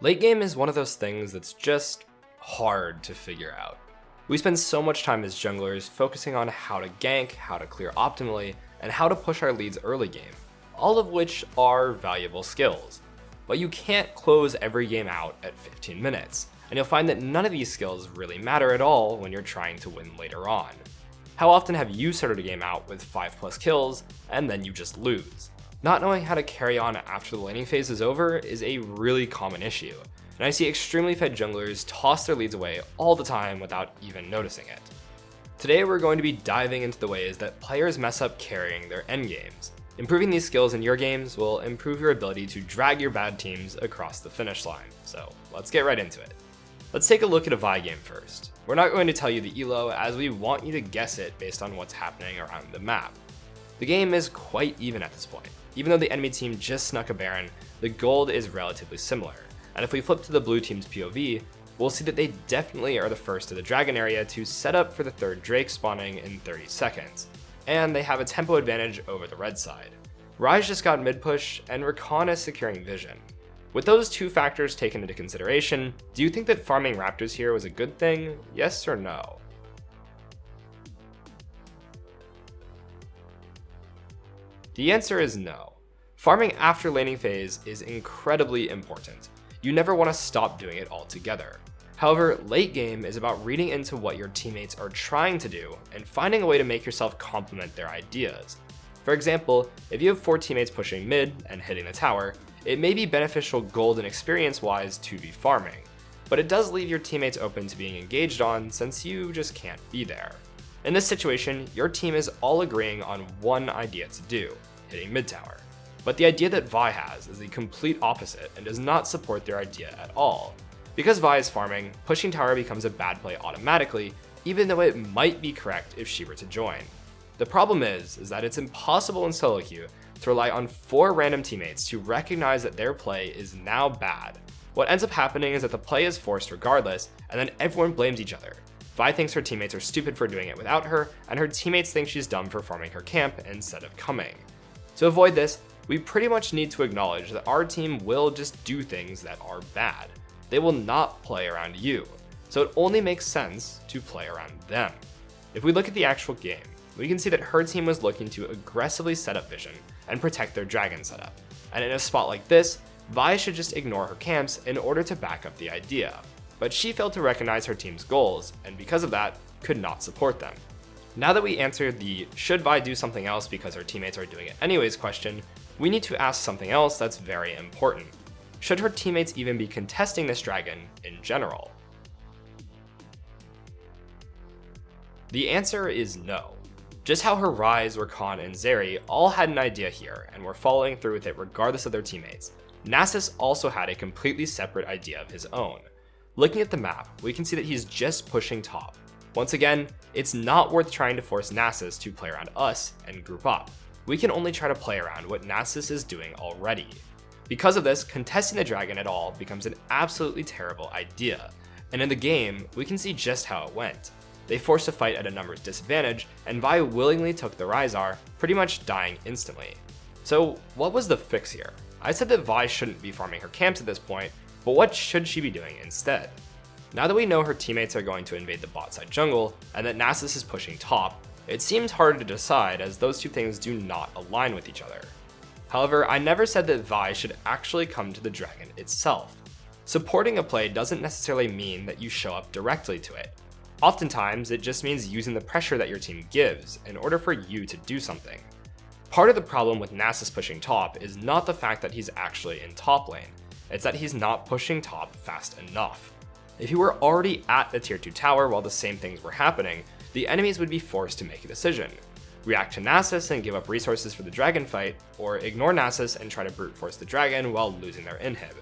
Late game is one of those things that's just hard to figure out. We spend so much time as junglers focusing on how to gank, how to clear optimally, and how to push our leads early game, all of which are valuable skills. But you can't close every game out at 15 minutes, and you'll find that none of these skills really matter at all when you're trying to win later on. How often have you started a game out with 5+ kills, and then you just lose? Not knowing how to carry on after the laning phase is over is a really common issue, and I see extremely fed junglers toss their leads away all the time without even noticing it. Today we're going to be diving into the ways that players mess up carrying their endgames. Improving these skills in your games will improve your ability to drag your bad teams across the finish line, so let's get right into it. Let's take a look at a Vi game first. We're not going to tell you the ELO as we want you to guess it based on what's happening around the map. The game is quite even at this point. Even though the enemy team just snuck a Baron, the gold is relatively similar, and if we flip to the blue team's POV, we'll see that they definitely are the first to the dragon area to set up for the third Drake spawning in 30 seconds, and they have a tempo advantage over the red side. Ryze just got mid push, and Rakan is securing vision. With those two factors taken into consideration, do you think that farming Raptors here was a good thing? Yes or no? The answer is no. Farming after laning phase is incredibly important. You never want to stop doing it altogether. However, late game is about reading into what your teammates are trying to do and finding a way to make yourself complement their ideas. For example, if you have 4 teammates pushing mid and hitting the tower, it may be beneficial gold and experience wise to be farming, but it does leave your teammates open to being engaged on since you just can't be there. In this situation, your team is all agreeing on one idea to do, hitting mid tower. But the idea that Vi has is the complete opposite and does not support their idea at all. Because Vi is farming, pushing tower becomes a bad play automatically, even though it might be correct if she were to join. The problem is that it's impossible in solo queue to rely on 4 random teammates to recognize that their play is now bad. What ends up happening is that the play is forced regardless, and then everyone blames each other. Vi thinks her teammates are stupid for doing it without her, and her teammates think she's dumb for farming her camp instead of coming. To avoid this, we pretty much need to acknowledge that our team will just do things that are bad. They will not play around you, so it only makes sense to play around them. If we look at the actual game, we can see that her team was looking to aggressively set up vision and protect their dragon setup, and in a spot like this, Vi should just ignore her camps in order to back up the idea. But she failed to recognize her team's goals, and because of that, could not support them. Now that we answered the should Vi do something else because her teammates are doing it anyways question, we need to ask something else that's very important. Should her teammates even be contesting this dragon in general? The answer is no. Just how her Ryze, Rakan, and Zeri all had an idea here and were following through with it regardless of their teammates, Nasus also had a completely separate idea of his own. Looking at the map, we can see that he's just pushing top. Once again, it's not worth trying to force Nasus to play around us and group up. We can only try to play around what Nasus is doing already. Because of this, contesting the dragon at all becomes an absolutely terrible idea, and in the game, we can see just how it went. They forced a fight at a numbers disadvantage, and Vi willingly took the Rysar, pretty much dying instantly. So what was the fix here? I said that Vi shouldn't be farming her camps at this point, but what should she be doing instead? Now that we know her teammates are going to invade the bot side jungle, and that Nasus is pushing top, it seems harder to decide as those two things do not align with each other. However, I never said that Vi should actually come to the dragon itself. Supporting a play doesn't necessarily mean that you show up directly to it. Oftentimes, it just means using the pressure that your team gives in order for you to do something. Part of the problem with Nasus pushing top is not the fact that he's actually in top lane, it's that he's not pushing top fast enough. If he were already at the tier 2 tower while the same things were happening, the enemies would be forced to make a decision. React to Nasus and give up resources for the dragon fight, or ignore Nasus and try to brute force the dragon while losing their inhib.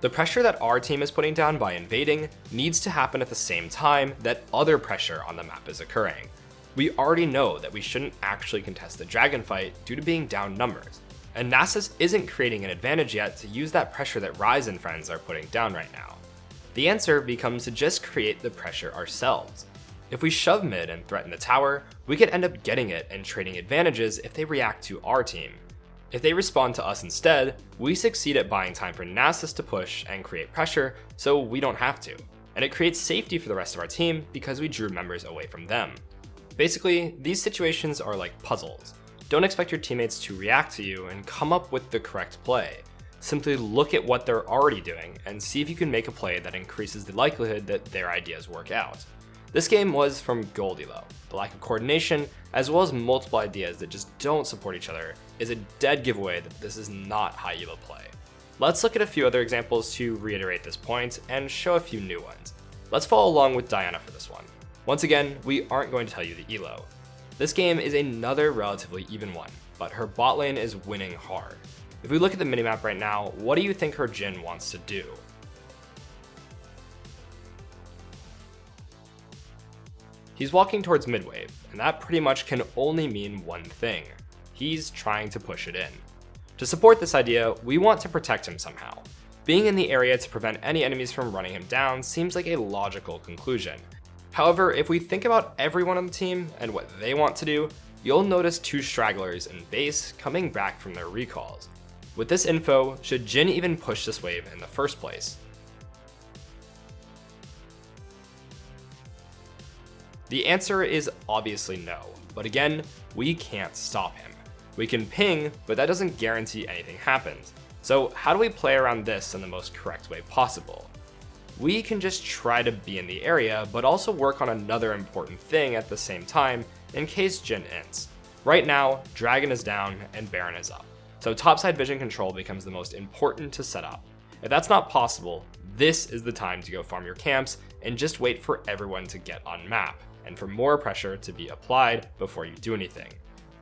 The pressure that our team is putting down by invading needs to happen at the same time that other pressure on the map is occurring. We already know that we shouldn't actually contest the dragon fight due to being down numbers, and Nasus isn't creating an advantage yet to use that pressure that Ryze and friends are putting down right now. The answer becomes to just create the pressure ourselves. If we shove mid and threaten the tower, we could end up getting it and trading advantages if they react to our team. If they respond to us instead, we succeed at buying time for Nasus to push and create pressure so we don't have to. And it creates safety for the rest of our team because we drew members away from them. Basically, these situations are like puzzles. Don't expect your teammates to react to you and come up with the correct play. Simply look at what they're already doing and see if you can make a play that increases the likelihood that their ideas work out. This game was from gold ELO. The lack of coordination, as well as multiple ideas that just don't support each other, is a dead giveaway that this is not high ELO play. Let's look at a few other examples to reiterate this point and show a few new ones. Let's follow along with Diana for this one. Once again, we aren't going to tell you the ELO. This game is another relatively even one, but her bot lane is winning hard. If we look at the minimap right now, what do you think her Jhin wants to do? He's walking towards mid wave, and that pretty much can only mean one thing. He's trying to push it in. To support this idea, we want to protect him somehow. Being in the area to prevent any enemies from running him down seems like a logical conclusion. However, if we think about everyone on the team and what they want to do, you'll notice two stragglers in base coming back from their recalls. With this info, should Jhin even push this wave in the first place? The answer is obviously no, but again, we can't stop him. We can ping, but that doesn't guarantee anything happens. So how do we play around this in the most correct way possible? We can just try to be in the area, but also work on another important thing at the same time in case Jhin ends. Right now, Dragon is down and Baron is up, so topside vision control becomes the most important to set up. If that's not possible, this is the time to go farm your camps and just wait for everyone to get on map, and for more pressure to be applied before you do anything.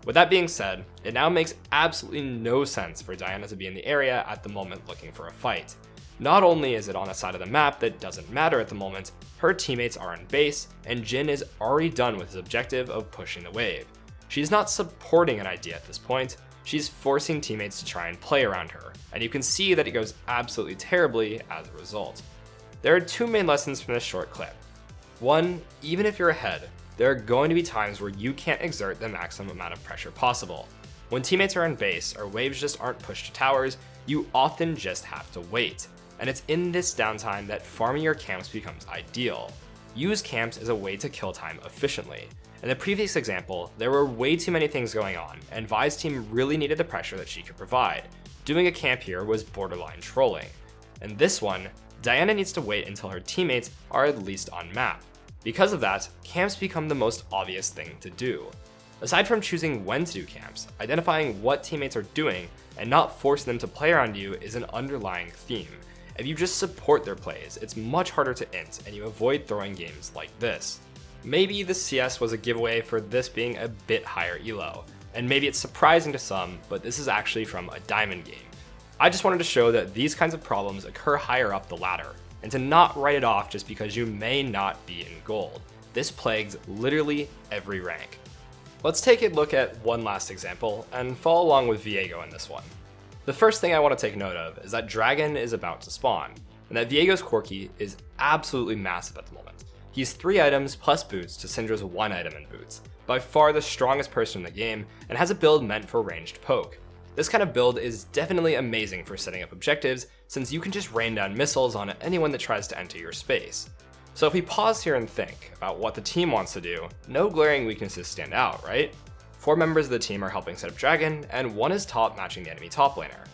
With that being said, it now makes absolutely no sense for Diana to be in the area at the moment looking for a fight. Not only is it on a side of the map that doesn't matter at the moment, her teammates are in base, and Jhin is already done with his objective of pushing the wave. She's not supporting an idea at this point, she's forcing teammates to try and play around her, and you can see that it goes absolutely terribly as a result. There are two main lessons from this short clip. One, even if you're ahead, there are going to be times where you can't exert the maximum amount of pressure possible. When teammates are in base or waves just aren't pushed to towers, you often just have to wait. And it's in this downtime that farming your camps becomes ideal. Use camps as a way to kill time efficiently. In the previous example, there were way too many things going on, and Vi's team really needed the pressure that she could provide. Doing a camp here was borderline trolling. In this one, Diana needs to wait until her teammates are at least on map. Because of that, camps become the most obvious thing to do. Aside from choosing when to do camps, identifying what teammates are doing and not forcing them to play around you is an underlying theme. If you just support their plays, it's much harder to int and you avoid throwing games like this. Maybe the CS was a giveaway for this being a bit higher ELO, and maybe it's surprising to some, but this is actually from a diamond game. I just wanted to show that these kinds of problems occur higher up the ladder, and to not write it off just because you may not be in gold. This plagues literally every rank. Let's take a look at one last example and follow along with Viego in this one. The first thing I want to take note of is that Dragon is about to spawn, and that Viego's Corki is absolutely massive at the moment. He's 3 items plus boots to Syndra's 1 item in boots, by far the strongest person in the game, and has a build meant for ranged poke. This kind of build is definitely amazing for setting up objectives, since you can just rain down missiles on anyone that tries to enter your space. So if we pause here and think about what the team wants to do, no glaring weaknesses stand out, right? 4 members of the team are helping set up Dragon, and 1 is top matching the enemy top laner.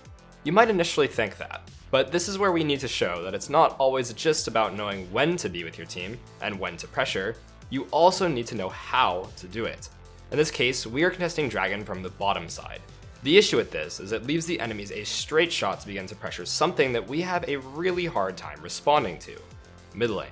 You might initially think that, but this is where we need to show that it's not always just about knowing when to be with your team and when to pressure, you also need to know how to do it. In this case, we are contesting Dragon from the bottom side. The issue with this is it leaves the enemies a straight shot to begin to pressure something that we have a really hard time responding to: mid lane.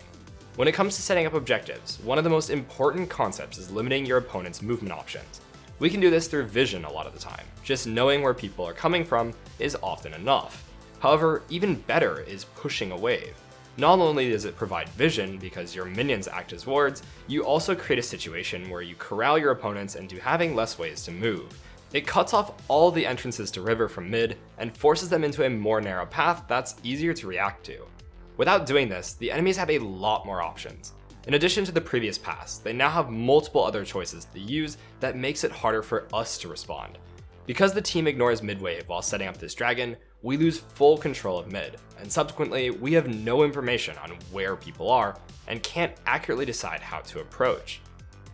When it comes to setting up objectives, one of the most important concepts is limiting your opponent's movement options. We can do this through vision a lot of the time. Just knowing where people are coming from is often enough. However, even better is pushing a wave. Not only does it provide vision because your minions act as wards, you also create a situation where you corral your opponents into having less ways to move. It cuts off all the entrances to river from mid and forces them into a more narrow path that's easier to react to. Without doing this, the enemies have a lot more options. In addition to the previous pass, they now have multiple other choices to use that makes it harder for us to respond. Because the team ignores mid wave while setting up this dragon, we lose full control of mid, and subsequently we have no information on where people are and can't accurately decide how to approach.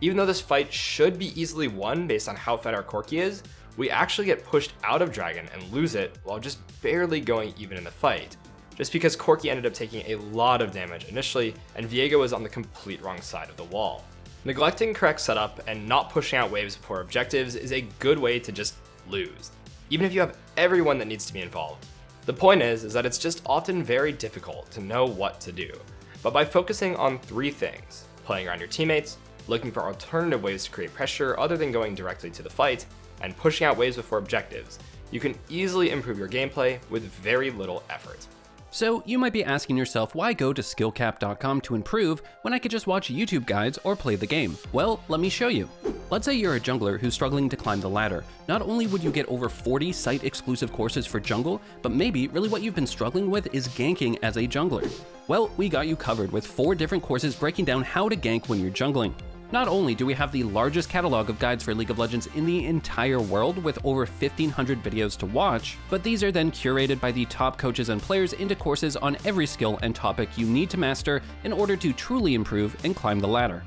Even though this fight should be easily won based on how fed our Corki is, we actually get pushed out of dragon and lose it while just barely going even in the fight, just because Corki ended up taking a lot of damage initially and Viego was on the complete wrong side of the wall. Neglecting correct setup and not pushing out waves before objectives is a good way to just lose, even if you have everyone that needs to be involved. The point is that it's just often very difficult to know what to do, but by focusing on 3 things, playing around your teammates, looking for alternative ways to create pressure other than going directly to the fight, and pushing out waves before objectives, you can easily improve your gameplay with very little effort. So you might be asking yourself, why go to SkillCapped.com to improve when I could just watch YouTube guides or play the game? Well, let me show you. Let's say you're a jungler who's struggling to climb the ladder. Not only would you get over 40 site-exclusive courses for jungle, but maybe really what you've been struggling with is ganking as a jungler. Well, we got you covered with 4 different courses breaking down how to gank when you're jungling. Not only do we have the largest catalog of guides for League of Legends in the entire world with over 1,500 videos to watch, but these are then curated by the top coaches and players into courses on every skill and topic you need to master in order to truly improve and climb the ladder.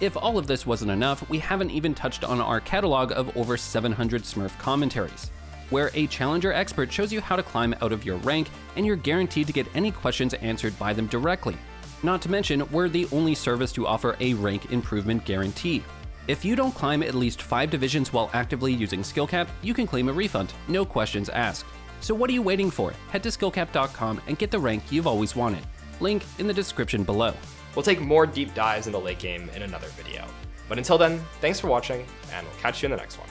If all of this wasn't enough, we haven't even touched on our catalog of over 700 Smurf commentaries, where a challenger expert shows you how to climb out of your rank and you're guaranteed to get any questions answered by them directly. Not to mention, we're the only service to offer a rank improvement guarantee. If you don't climb at least 5 divisions while actively using SkillCapped, you can claim a refund, no questions asked. So what are you waiting for? Head to SkillCapped.com and get the rank you've always wanted. Link in the description below. We'll take more deep dives in the late game in another video. But until then, thanks for watching, and we'll catch you in the next one.